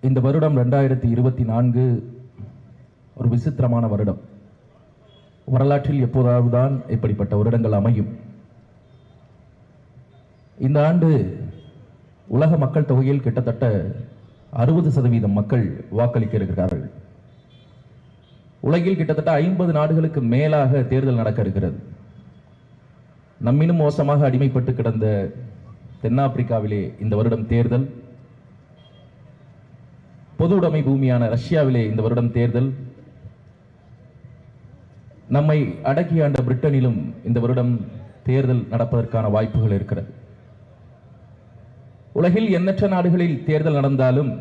இந்த வருடம் 2024 ஒரு விசித்திரமான வருடம். வரலாற்றில் எப்போதாவதுதான் இப்படிப்பட்ட வருடங்கள் அமையும். இந்த ஆண்டு உலக மக்கள் தொகையில் கிட்டத்தட்ட 60% மக்கள் வாக்களிக்க இருக்கிறார்கள். உலகில் கிட்டத்தட்ட 50 நாடுகளுக்கு மேலாக தேர்தல் நடக்க இருக்கிறது. நம்மினும் மோசமாக அடிமைப்பட்டு கிடந்த தென்னாப்பிரிக்காவிலே இந்த வருடம் தேர்தல், பொது உடைமை பூமியான ரஷ்யாவிலே இந்த வருடம் தேர்தல், நம்மை அடக்கி ஆண்ட பிரிட்டனிலும் இந்த வருடம் தேர்தல் நடப்பதற்கான வாய்ப்புகள் இருக்கிறது. உலகில் எண்ணற்ற நாடுகளில் தேர்தல் நடந்தாலும்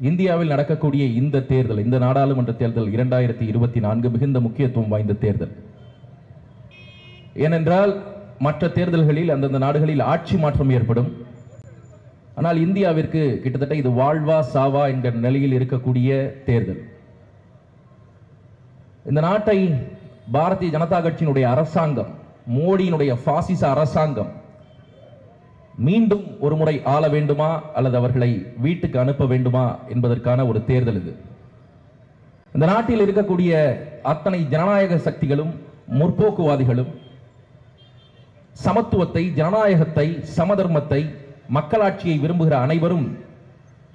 இந்தியாவில் நடக்கக்கூடிய இந்த தேர்தல், இந்த நாடாளுமன்ற தேர்தல் 2024 மிகுந்த முக்கியத்துவம் வாய்ந்த தேர்தல். ஏனென்றால் மற்ற தேர்தல்களில் அந்தந்த நாடுகளில் ஆட்சி மாற்றம் ஏற்படும். ஆனால் இந்தியாவிற்கு கிட்டத்தட்ட இது வாழ்வா சாவா என்கிற நிலையில் இருக்கக்கூடிய தேர்தல். இந்த நாட்டை பாரதிய ஜனதா கட்சியினுடைய அரசாங்கம், மோடியினுடைய பாசிச அரசாங்கம் மீண்டும் ஒரு முறை ஆள வேண்டுமா அல்லது அவர்களை வீட்டுக்கு அனுப்ப வேண்டுமா என்பதற்கான ஒரு தேர்தல் இது. இந்த நாட்டில் இருக்கக்கூடிய அத்தனை ஜனநாயக சக்திகளும் முற்போக்குவாதிகளும் சமத்துவத்தை, ஜனநாயகத்தை, சமதர்மத்தை, மக்களாட்சியை விரும்புகிற அனைவரும்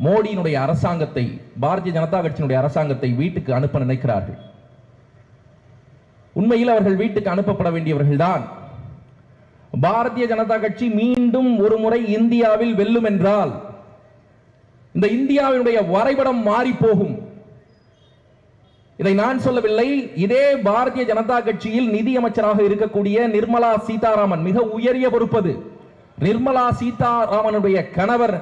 மோடியினுடைய அரசாங்கத்தை, பாரதிய ஜனதா கட்சியினுடைய அரசாங்கத்தை வீட்டுக்கு அனுப்ப நினைக்கிறார்கள். உண்மையில் அவர்கள் வீட்டுக்கு அனுப்பப்பட வேண்டியவர்கள் தான். பாரதிய ஜனதா கட்சி மீண்டும் ஒரு முறை இந்தியாவில் வெல்லும் என்றால் இந்த இந்தியாவினுடைய வரைபடம் மாறி போகும். இதை நான் சொல்லவில்லை. இதே பாரதிய ஜனதா கட்சியில் நிதியமைச்சராக இருக்கக்கூடிய நிர்மலா சீதாராமன், மிக உயரிய பொறுப்பது. நிர்மலா சீதாராமனுடைய கணவர்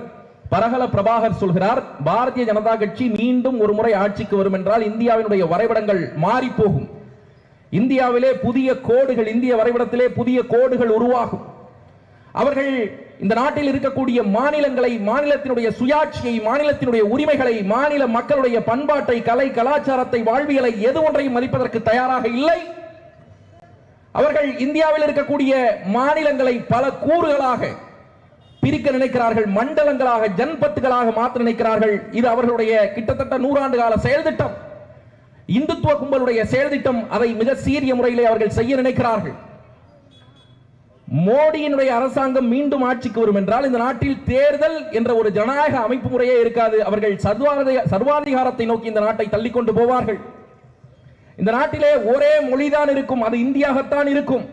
பரகல பிரபாகர் சொல்கிறார், பாரதிய ஜனதா கட்சி மீண்டும் ஒரு முறை ஆட்சிக்கு வரும் என்றால் இந்தியாவினுடைய வரைபடங்கள் மாறி போகும். இந்தியாவிலே புதிய கோடுகள், இந்திய வரைபடத்திலே புதிய கோடுகள் உருவாகும். அவர்கள் இந்த நாட்டில் இருக்கக்கூடிய மாநிலங்களை, மாநிலத்தினுடைய சுயாட்சியை, மாநிலத்தினுடைய உரிமைகளை, மாநில மக்களுடைய பண்பாட்டை, கலை, கலாச்சாரத்தை, வாழ்வியலை எது ஒன்றையும் மதிப்பதற்கு தயாராக இல்லை. அவர்கள் இந்தியாவில் இருக்கக்கூடிய மாநிலங்களை பல கூறுகளாக பிரிக்க நினைக்கிறார்கள், மண்டலங்களாக, ஜன்பத்துகளாக மாற்ற நினைக்கிறார்கள். இது அவர்களுடைய கிட்டத்தட்ட 100 ஆண்டு கால செயல் திட்டம், இந்துத்துவ கும்பலுடைய செயல் திட்டம். அதை மிக சீரிய முறையிலே அவர்கள் செய்ய நினைக்கிறார்கள். மோடியினுடைய அரசாங்கம் மீண்டும் ஆட்சிக்கு வரும் என்றால் இந்த நாட்டில் தேர்தல் என்ற ஒரு ஜனநாயக அமைப்பு முறையே இருக்காது. அவர்கள் சர்வாதிகாரத்தை நோக்கி இந்த நாட்டை தள்ளிக்கொண்டு போவார்கள். இந்த நாட்டிலே ஒரே மொழிதான் இருக்கும், அது இந்தியாகத்தான் இருக்கும்.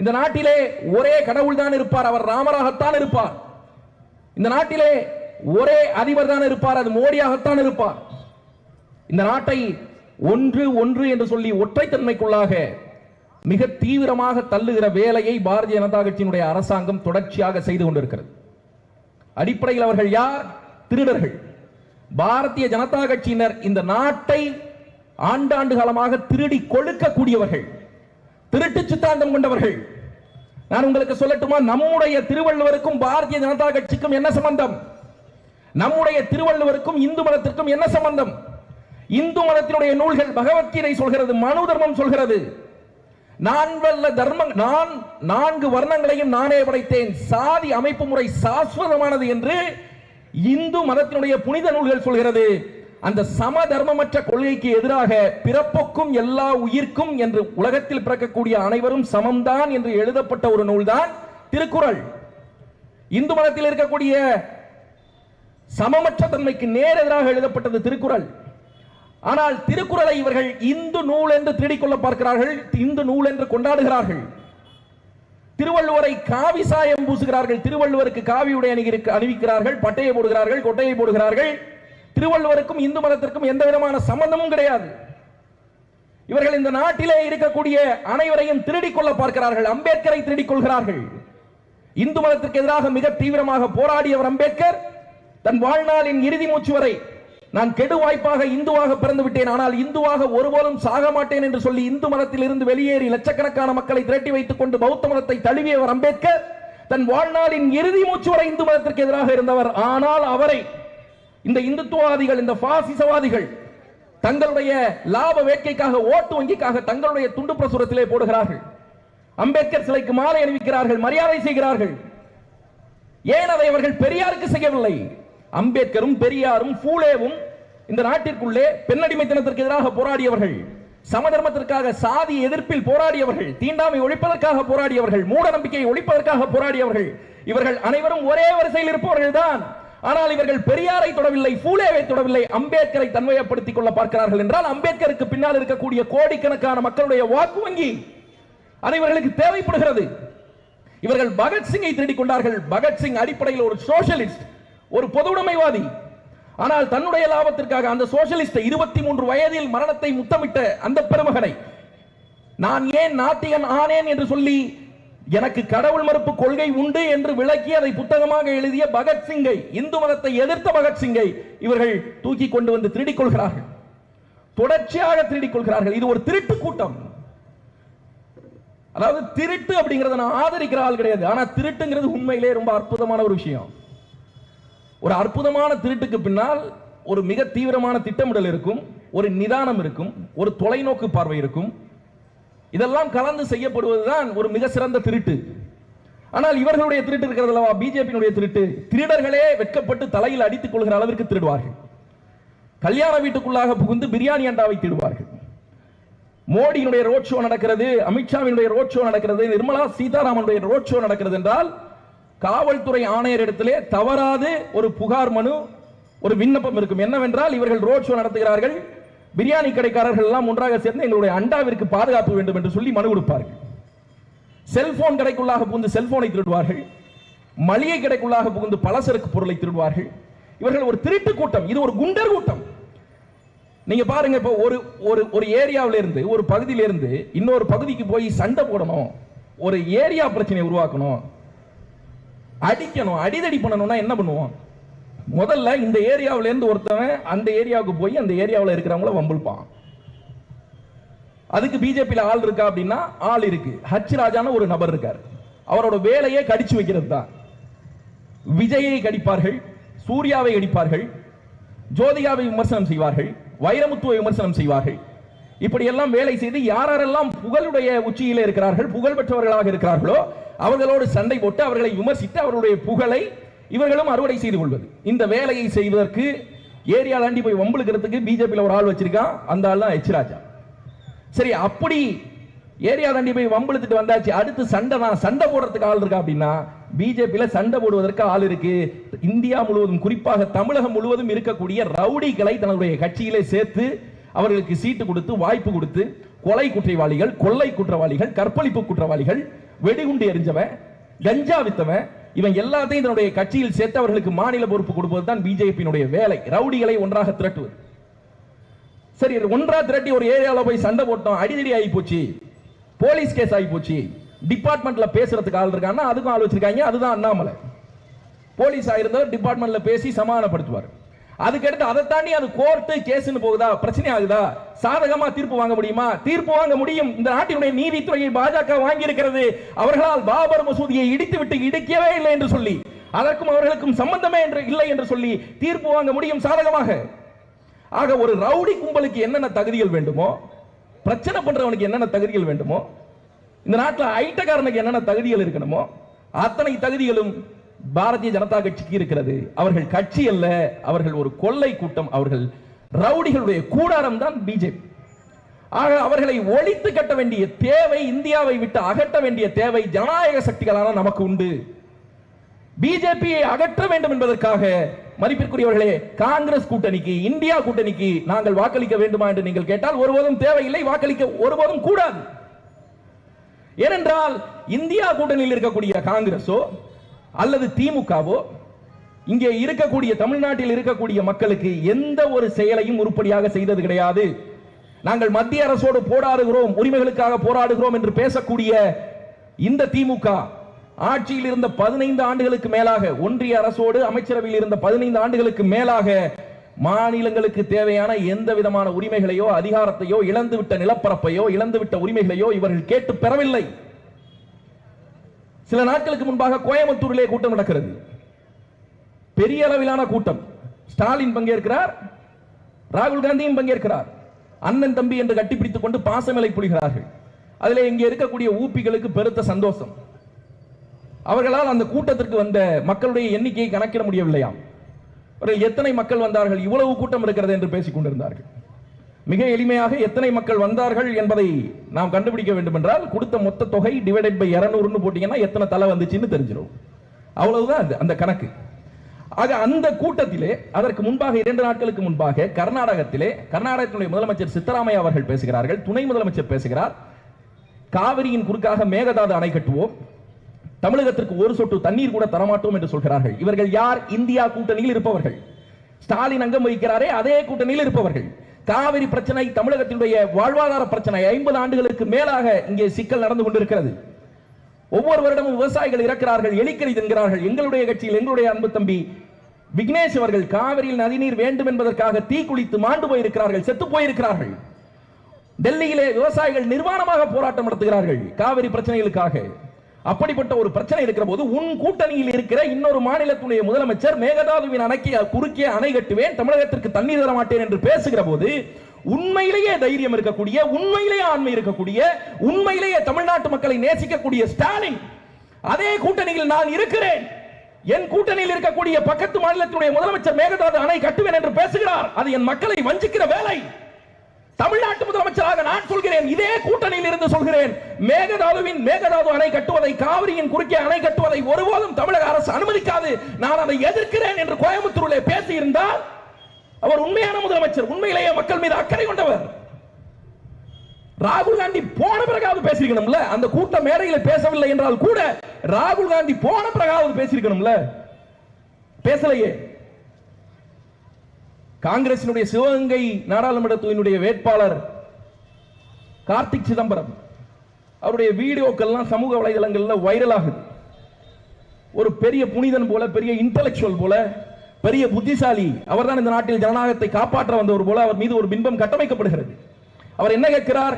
இந்த நாட்டிலே ஒரே கடவுள் தான் இருப்பார், அவர் ராமராகத்தான் இருப்பார். இந்த நாட்டிலே ஒரே அதிபர் தான் இருப்பார், அது மோடியாகத்தான் இருப்பார். இந்த நாட்டை ஒன்று ஒன்று என்று சொல்லி ஒற்றைத்தன்மைக்குள்ளாக மிக தீவிரமாக தள்ளுகிற வேலையை பாரதிய ஜனதா கட்சியினுடைய அரசாங்கம் தொடர்ச்சியாக செய்து கொண்டிருக்கிறது. அடிப்படையில் அவர்கள் யார்? திருடர்கள். பாரதிய ஜனதா கட்சியினர் இந்த நாட்டை ஆண்டாண்டு காலமாக திருடி கொழுக்கக்கூடியவர்கள், திருட்டு சித்தாந்தம் கொண்டவர்கள். நான் உங்களுக்கு சொல்லட்டுமா, நம்முடைய திருவள்ளுவருக்கும் பாரதிய ஜனதா கட்சிக்கும் என்ன சம்பந்தம்? நம்முடைய திருவள்ளுவருக்கும் இந்து மதத்திற்கும் என்ன சம்பந்தம்? இந்து மதத்தினுடைய நூல்கள் பகவத்கீதை சொல்கிறது, மனு தர்மம் சொல்கிறது, நான் 4 வர்ணங்களையும் நானே படைத்தேன், சாதி அமைப்பு முறை சாஸ்வதமானது என்று இந்து மதத்தினுடைய புனித நூல்கள் சொல்கிறது. அந்த சம தர்மமற்ற கொள்கைக்கு எதிராக பிறப்புக்கும் எல்லா உயிர்க்கும் என்று உலகத்தில் பிறக்கக்கூடிய அனைவரும் சமம்தான் என்று எழுதப்பட்ட ஒரு நூல்தான் திருக்குறள். இந்து மதத்தில் இருக்கக்கூடிய சமமற்ற தன்மைக்கு நேர் எதிராக எழுதப்பட்டது திருக்குறள். ஆனால் திருக்குறளை இவர்கள் இந்து நூல் என்று திருடிக்கொள்ள பார்க்கிறார்கள், இந்து நூல் என்று கொண்டாடுகிறார்கள். திருவள்ளுவரை காவி சாயம் பூசுகிறார்கள், திருவள்ளுவருக்கு காவி உடை அணிவிக்கிறார்கள், பட்டையை போடுகிறார்கள், கொட்டையை போடுகிறார்கள். திருவள்ளுவருக்கும் இந்து மதத்திற்கும் எந்த விதமான சம்பந்தமும் கிடையாது. இவர்கள் இந்த நாட்டிலே இருக்கக்கூடிய அனைவரையும் திருடிக்கொள்ள பார்க்கிறார்கள். அம்பேத்கரை திருடிக்கொள்கிறார்கள். இந்து மதத்திற்கு எதிராக மிக தீவிரமாக போராடியவர் அம்பேத்கர். தன் வாழ்நாளின் இறுதி மூச்சு வரை நான் கெடு வாய்ப்பாக இந்துவாக பிறந்து விட்டேன், ஆனால் இந்துவாக ஒருபோதும் சாக மாட்டேன் என்று சொல்லி இந்து மதத்தில் இருந்து வெளியேறி லட்சக்கணக்கான மக்களை திரட்டி வைத்துக் கொண்டு பௌத்த மதத்தை தழுவியவர் அம்பேத்கர். தன் வாழ்நாளின் இறுதி மூச்சு வரை இந்து மதத்திற்கு எதிராக இருந்தவர். ஆனால் அவரை இந்த இந்துத்துவவாதிகள், இந்த பாசிசவாதிகள் தங்களுடைய லாப வேட்கைக்காக, ஓட்டு வங்கிக்காக தங்களுடைய துண்டு பிரசுரத்திலே போடுகிறார்கள். அம்பேத்கர் சிலைக்கு மாலை அணிவிக்கிறார்கள், மரியாதை செய்கிறார்கள். ஏன் அதை அவர்கள் பெரியாருக்கு செய்யவில்லை? அம்பேத்கரும் பெரியாரும் பூலேவும் இந்த நாட்டிற்குள்ளே பெண்ணடிமைத்தனத்திற்கு எதிராக போராடியவர்கள், சமதர்மத்திற்காக, சாதி எதிர்ப்பில் போராடியவர்கள், தீண்டாமை ஒழிப்பதற்காக போராடியவர்கள், மூட நம்பிக்கையை ஒழிப்பதற்காக போராடியவர்கள். இவர்கள் அனைவரும் ஒரே வரிசையில் இருப்பவர்கள் தான். ஆனால் இவர்கள் பெரியாரை தொடவில்லை, பூலேவை தொடவில்லை, அம்பேத்கரை தன்மையப்படுத்திக் கொள்ள பார்க்கிறார்கள் என்றால் அம்பேத்கருக்கு பின்னால் இருக்கக்கூடிய கோடிக்கணக்கான மக்களுடைய வாக்கு வங்கி அது இவர்களுக்கு தேவைப்படுகிறது. இவர்கள் பகத்சிங்கை திருடிக் கொண்டார்கள். பகத்சிங் அடிப்படையில் ஒரு சோஷலிஸ்ட், ஒரு பொதுவுடைமைவாதி. ஆனால் தன்னுடைய லாபத்திற்காக அந்த சோஷலிஸ்ட் 23 வயதில் மரணத்தை முத்தமிட்ட அந்த பெருமகனை நான் ஏன் நாத்திகன் ஆனேன் என்று சொல்லி எனக்கு கடவுள் மறுப்பு கொள்கை உண்டு என்று விளக்கி அதை புத்தகமாக எழுதிய பகத்சிங்கை, இந்து மதத்தை எதிர்த்த பகத்சிங்கை இவர்கள் தூக்கி கொண்டு வந்து திருடிக் கொள்கிறார்கள். தொடர்ச்சியாக திருடிக் கொள்கிறார்கள். இது ஒரு திருட்டு கூட்டம். அதாவது திருட்டு அப்படிங்கறத நான் ஆதரிக்கிற ஆள் கிடையாது. ஆனா திருட்டுங்கிறது உண்மையிலே ரொம்ப அற்புதமான ஒரு விஷயம். ஒரு அற்புதமான திருட்டுக்கு பின்னால் ஒரு மிக தீவிரமான திட்டமிடல் இருக்கும், ஒரு நிதானம் இருக்கும், ஒரு தொலைநோக்கு பார்வை இருக்கும். இதெல்லாம் கலந்து செய்யப்படுவதுதான் ஒரு மிக சிறந்த திருட்டு. ஆனால் இவர்களுடைய திருட்டு இருக்கிறது, பிஜேபியினுடைய திருட்டு, திருடர்களே வெட்கப்பட்டு தலையில் அடித்துக் கொள்கிற அளவிற்கு திருடுவார்கள். கல்யாண வீட்டுக்குள்ளாக புகுந்து பிரியாணி அண்டாவை திருடுவார்கள். மோடியினுடைய ரோட் ஷோ நடக்கிறது, அமித்ஷாவினுடைய ரோட் ஷோ நடக்கிறது, நிர்மலா சீதாராமனுடைய ரோட் ஷோ நடக்கிறது என்றால் காவல்துறை ஆணையர் இடத்திலே தவறாது ஒரு புகார் மனு, ஒரு விண்ணப்பம் இருக்கும். என்னவென்றால் இவர்கள் ரோட் ஷோ நடத்துகிறார்கள், பிரியாணி கடைக்காரர்கள் எல்லாம் ஒன்றாக சேர்ந்து எங்களுடைய அண்டாவிற்கு பாதுகாப்பு வேண்டும் என்று சொல்லி மனு கொடுப்பார்கள். செல்போன் கடைக்குள்ளாக புகுந்து செல்போனை திருடுவார்கள், மளிகை கடைக்குள்ளாக புகுந்து பலசரக்கு பொருளை திருடுவார்கள். இவர்கள் ஒரு திருட்டு கூட்டம், இது ஒரு குண்டர் கூட்டம். நீங்க பாருங்க, இப்போ ஒரு ஏரியாவில இருந்து, ஒரு பகுதியில இருந்து இன்னொரு பகுதிக்கு போய் சண்டை போடணும், ஒரு ஏரியா பிரச்சனையை உருவாக்கணும், அடிக்கணும், அடிதடி பண்ணணும்னா என்ன பண்ணுவோம்? முதல்ல இந்த ஏரியாவில இருந்து ஒருத்தவன் அந்த ஏரியாவுக்கு போய் அந்த ஏரியாவில் இருக்கிறவங்கள வம்பிழ்ப்பான். அதுக்கு பிஜேபியில் ஆள் இருக்கா அப்படின்னா ஆள் இருக்கு. ஹச் ராஜான ஒரு நபர் இருக்கார், அவரோட வேலையே கடிச்சு வைக்கிறது தான். விஜயை கடிப்பார்கள், சூர்யாவை கடிப்பார்கள், ஜோதிகாவை விமர்சனம் செய்வார்கள், வைரமுத்துவை விமர்சனம் செய்வார்கள். இப்படி எல்லாம் வேலை செய்து யாரெல்லாம் புகழுடைய உச்சியிலே இருக்கிறார்கள், புகழ் பெற்றவர்களாக இருக்கிறார்களோ அவர்களோடு சண்டை போட்டு அவர்களை விமர்சித்து அவர்களுடைய புகழை இவர்களும் அறுவடை செய்து கொள்வது. இந்த வேலையை செய்வதற்கு ஏரியா தாண்டி போய் வம்புக்கிறதுக்கு பிஜேபியில் ஒரு ஆள் வச்சிருக்கான், அந்த ஆள் தான் ஹெச் ராஜா. சரி, அப்படி ஏரியா தாண்டி போய் வம்புழுத்துட்டு வந்தாச்சு, அடுத்து சண்டை தான், சண்டை போடுறதுக்கு ஆள் இருக்கா அப்படின்னா பிஜேபியில் சண்டை போடுவதற்கு ஆள் இருக்கு. இந்தியா முழுவதும், குறிப்பாக தமிழகம் முழுவதும் இருக்கக்கூடிய ரவுடிகளை தன்னுடைய கட்சியிலே சேர்த்து அவர்களுக்கு சீட்டு கொடுத்து, வாய்ப்பு கொடுத்து, கொலை குற்றவாளிகள், கொள்ளை குற்றவாளிகள், கற்பழிப்பு குற்றவாளிகள், வெடிகுண்டு எரிஞ்சவன், கஞ்சா வித்தவன், இவன் எல்லாத்தையும் தன்னுடைய கட்சியில் சேர்த்து அவர்களுக்கு மாநில பொறுப்பு கொடுப்பது தான் பிஜேபியினுடைய வேலை. ரவுடிகளை ஒன்றாக திரட்டுவது. சரி, ஒன்றா திரட்டி ஒரு ஏரியாவில் போய் சண்டை போட்டோம், அடிதடி ஆகி போச்சு, போலீஸ் கேஸ் ஆகி போச்சு, டிபார்ட்மெண்ட்ல பேசுறதுக்கு ஆள் இருக்காங்கன்னா அதுக்கும் ஆள் வச்சிருக்காங்க. அதுதான் அண்ணாமலை. போலீஸ் ஆயிருந்தவர் டிபார்ட்மெண்ட்ல பேசி சமாதானப்படுத்துவார். அதுக்கடுத்து அதை தாண்டி அது கோர்ட்டு கேஸ்னு போகுதா, பிரச்சனை ஆகுதா, சாதகமா தீர்ப்பு வாங்க முடியுமா? தீர்ப்பு வாங்க முடியும். இந்த நாட்டினுடைய நீதித்துறையை பாஜக வாங்கி இருக்கிறது. அவர்களால் பாபர் மசூதியை இடித்து விட்டு இடிக்கவே இல்லை என்று சொல்லி, அதற்கும் அவர்களுக்கும் சம்பந்தமே இல்லை என்று சொல்லி தீர்ப்பு வாங்க முடியும் சாதகமாக. ஆக ஒரு ரவுடி கும்பலுக்கு என்னென்ன தகுதிகள் வேண்டுமோ, பிரச்சனை பண்றவனுக்கு என்னென்ன தகுதிகள் வேண்டுமோ, இந்த நாட்டில் ஐட்டக்காரனுக்கு என்னென்ன தகுதிகள் இருக்கணுமோ அத்தனை தகுதிகளும் பாரதிய ஜனதா கட்சிக்கு இருக்கிறது. அவர்கள் கட்சி அல்ல, அவர்கள் ஒரு கொள்ளை கூட்டம், அவர்கள் ரவுடிகளுடைய கூடாரம் தான் பிஜேபி. ஆக அவர்களை ஒழித்து கட்ட வேண்டிய தேவை, இந்தியாவை விட்டு அகற்ற வேண்டிய தேவை ஜனநாயக சக்திகளான நமக்கு உண்டு. பிஜேபியை அகற்ற வேண்டும் என்பதற்காக மதிப்பிற்குரியவர்களே, காங்கிரஸ் கூட்டணிக்கு, இந்தியா கூட்டணிக்கு நாங்கள் வாக்களிக்க வேண்டுமா என்று நீங்கள் கேட்டால் ஒருபோதும் தேவையில்லை, வாக்களிக்க ஒருபோதும் கூடாது. ஏனென்றால் இந்தியா கூட்டணியில் இருக்கக்கூடிய காங்கிரஸோ அல்லது திமுகவோ இங்கே இருக்கக்கூடிய தமிழ்நாட்டில் இருக்கக்கூடிய மக்களுக்கு எந்த ஒரு செயலையும் உருப்படியாக செய்தது கிடையாது. நாங்கள் மத்திய அரசோடு போராடுகிறோம், உரிமைகளுக்காக போராடுகிறோம் என்று பேசக்கூடிய இந்த திமுக ஆட்சியில் இருந்த 15 ஆண்டுகளுக்கு மேலாக, ஒன்றிய அரசோடு அமைச்சரவையில் இருந்த 15 ஆண்டுகளுக்கு மேலாக மாநிலங்களுக்கு தேவையான எந்த விதமான உரிமைகளையோ அதிகாரத்தையோ, இழந்துவிட்ட நிலப்பரப்பையோ, இழந்துவிட்ட உரிமைகளையோ இவர்கள் கேட்டு பெறவில்லை. சில நாட்களுக்கு முன்பாக கோயம்புத்தூரிலே கூட்டம் நடக்கிறது, பெரிய அளவிலான கூட்டம். ஸ்டாலின் பங்கேற்கிறார், ராகுல் காந்தியும் பங்கேற்கிறார். அண்ணன் தம்பி என்று கட்டிப்பிடித்துக் கொண்டு பாசமலை புரிகிறார்கள். அதிலே இங்கே இருக்கக்கூடிய ஊப்பிகளுக்கு பெருத்த சந்தோஷம். அவர்களால் அந்த கூட்டத்திற்கு வந்த மக்களுடைய எண்ணிக்கையை கணக்கிட முடியவில்லையாம். எத்தனை மக்கள் வந்தார்கள், இவ்வளவு கூட்டம் இருக்கிறது என்று பேசிக் கொண்டிருந்தார்கள். மிக எளிமையாக எத்தனை மக்கள் வந்தார்கள் என்பதை நாம் கண்டுபிடிக்க வேண்டும் என்றால், கொடுத்த மொத்த தொகை டிவைடட் பை 200 போட்டீங்கன்னா எத்தனை தலை வந்துச்சுன்னு தெரிஞ்சிடும். அவ்வளவுதான் அந்த கணக்கு. ஆக அந்த கூட்டத்திலே அதற்கு முன்பாக 2 நாட்களுக்கு முன்பாக கர்நாடகத்தினுடைய முதலமைச்சர் சித்தராமையா அவர்கள் பேசுகிறார்கள், துணை முதலமைச்சர் பேசுகிறார். காவிரியின் குறுக்காக மேகதாது அணை கட்டுவோம், தமிழகத்திற்கு ஒரு சொட்டு தண்ணீர் கூட தரமாட்டோம் என்று சொல்கிறார்கள். இவர்கள் யார்? இந்தியா கூட்டணியில் இருப்பவர்கள். ஸ்டாலின் அங்கம் வகிக்கிறாரே அதே கூட்டணியில் இருப்பவர்கள். காவிரி பிரச்சனை தமிழகத்தினுடைய வாழ்வாதார பிரச்சனை. 50 ஆண்டுகளுக்கு மேலாக இங்கே சிக்கல் நடந்து கொண்டிருக்கிறது. ஒவ்வொரு வருடமும் விவசாயிகள் இறக்கிறார்கள், எலிக்கறி தின்கிறார்கள். எங்களுடைய கட்சியில் எங்களுடைய அன்பு தம்பி விக்னேஷ் அவர்கள் காவிரியில் நதிநீர் வேண்டும் என்பதற்காக தீ குளித்து மாண்டு போயிருக்கிறார்கள், செத்து போயிருக்கிறார்கள். டெல்லியிலே விவசாயிகள் நிர்வாணமாக போராட்டம் நடத்துகிறார்கள் காவிரி பிரச்சனைகளுக்காக. அப்படிப்பட்ட ஒரு பிரச்சனை இருக்கிற போது உன் கூட்டணியில் இருக்கிற இன்னொரு மாநிலத்துடைய முதலமைச்சர் மேகதாதுவின் அணைக்கு குறுக்கே அணை கட்டுவேன், தமிழகத்திற்கு தண்ணீர் தர மாட்டேன் என்று பேசுகிற போது உண்மையிலேயே தைரியம் இருக்கக்கூடிய, உண்மையிலேயே ஆண்மை இருக்கக்கூடிய, உண்மையிலேயே தமிழ்நாட்டு மக்களை நேசிக்கக்கூடிய ஸ்டாலின் அதே கூட்டணியில் நான் இருக்கிறேன், என் கூட்டணியில் இருக்கக்கூடிய பக்கத்து மாநிலத்துடைய முதலமைச்சர் மேகதாது அணை கட்டுவேன் என்று பேசுகிறார். அது என் மக்களை வஞ்சிக்கிற வேலை. தமிழ்நாட்டு முதலமைச்சராக நான் சொல்கிறேன், இதே கூட்டணியில் இருந்து சொல்கிறேன், மேகதாது அணை கட்டுவதை, காவிரியின் குறுக்கே அணை கட்டுவதை ஒருபோதும் தமிழக அரசு அனுமதிக்காது, நான் அதை எதிர்க்கிறேன் என்று கோயம்புத்தூரில் பேசியிருந்தால் அவர் உண்மையான முதலமைச்சர், உண்மையிலேயே மக்கள் மீது அக்கறை கொண்டவர். ராகுல் காந்தி போன பிறகாவது பேசியிருக்கணும்ல. அந்த கூட்ட மேடையில் பேசவில்லை என்றால் கூட ராகுல் காந்தி போன பிறகாவது பேசியிருக்கணும்ல, பேசலையே. காங்கிரசினுடைய சிவகங்கை நாடாளுமன்றத்தினுடைய வேட்பாளர் கார்த்திக் சிதம்பரம், அவருடைய வீடியோக்கள்லாம் சமூக வலைதளங்களில் வைரல் ஆகுது. ஒரு பெரிய புனிதன் போல, பெரிய இன்டெலெக்சுவல் போல, பெரிய புத்திசாலி, அவர்தான் இந்த நாட்டில் ஜனநாயகத்தை காப்பாற்ற வந்தவர் போல அவர் மீது ஒரு பிம்பம் கட்டமைக்கப்படுகிறது. அவர் என்ன கேட்கிறார்?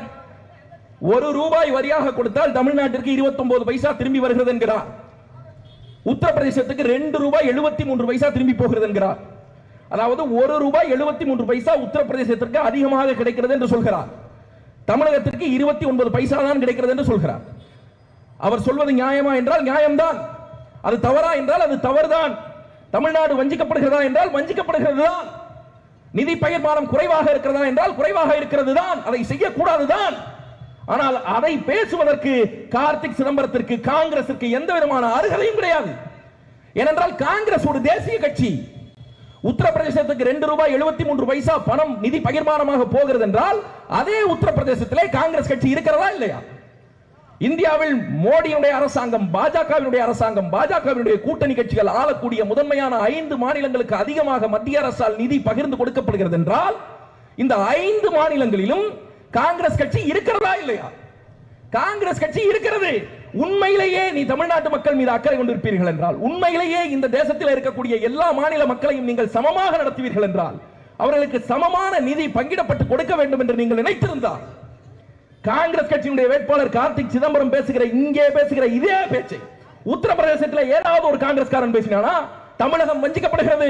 ₹1 வரியாக கொடுத்தால் தமிழ்நாட்டிற்கு 29 பைசா திரும்பி வருகிறது என்கிறார். உத்தரப்பிரதேசத்துக்கு ₹2.73 திரும்பி போகிறது என்கிறார். அதாவது ₹1.73 உத்தரப்பிரதேசத்திற்கு அதிகமாக கிடைக்கிறது என்று சொல்கிறார். தமிழகத்திற்கு 29 பைசா தான் கிடைக்கிறது என்று சொல்கிறார். அவர் சொல்வது நியாயமா என்றால் நியாயம்தான், அது தவறா என்றால் அது தவறுதான். தமிழ்நாடு வஞ்சிக்கப்படுகிறதா என்றால் வஞ்சிக்கப்படுகிறது தான். நிதி பகிர்மானம் குறைவாக இருக்கிறதா என்றால் குறைவாக இருக்கிறது தான், அதை செய்யக்கூடாதுதான். ஆனால் அதை பேசுவதற்கு கார்த்திக் சிதம்பரத்திற்கு, காங்கிரசுக்கு எந்த விதமான அருகதையும் கிடையாது. ஏனென்றால் காங்கிரஸ் ஒரு தேசிய கட்சி. உத்தரப்பிரதேசத்துக்கு ₹2.73 பணம் நிதி பகிர்மானமாக போகிறது என்றால் அதே உத்தரப்பிரதேசத்திலே காங்கிரஸ் கட்சி இருக்கிறதா இல்லையா? இந்தியாவில் மோடியுடைய அரசாங்கம், பாஜகவினுடைய அரசாங்கம், பாஜகவினுடைய கூட்டணி கட்சிகள் ஆளக்கூடிய முதன்மையான 5 மாநிலங்களுக்கு அதிகமாக மத்திய அரசால் நிதி பகிர்ந்து கொடுக்கப்படுகிறது என்றால் இந்த 5 மாநிலங்களிலும் காங்கிரஸ் கட்சி இருக்கிறதா இல்லையா? காங்கிரஸ் கட்சி இருக்கிறது. உண்மையிலேயே நீ தமிழ்நாட்டு மக்கள் மீது அக்கறை கொண்டிருப்பீர்கள் என்றால், உண்மையிலேயே இந்த தேசத்தில் இருக்கக்கூடிய எல்லா மாநில மக்களையும் நீங்கள் சமமாக நடத்துவீர்கள் என்றால், அவர்களுக்கு சமமான நிதி பங்கிடப்பட்டு கொடுக்க வேண்டும் என்று நீங்கள் நினைத்திருந்தால், காங்கிரஸ் கட்சியினுடைய வேட்பாளர் கார்த்திக் சிதம்பரம் இங்கே பேசுகிற இதே பேச்சை உத்தரப்பிரதேசத்தில் ஏதாவது ஒரு காங்கிரஸ்காரன் பேசினானா தமிழகம் வஞ்சிக்கப்படுகிறது,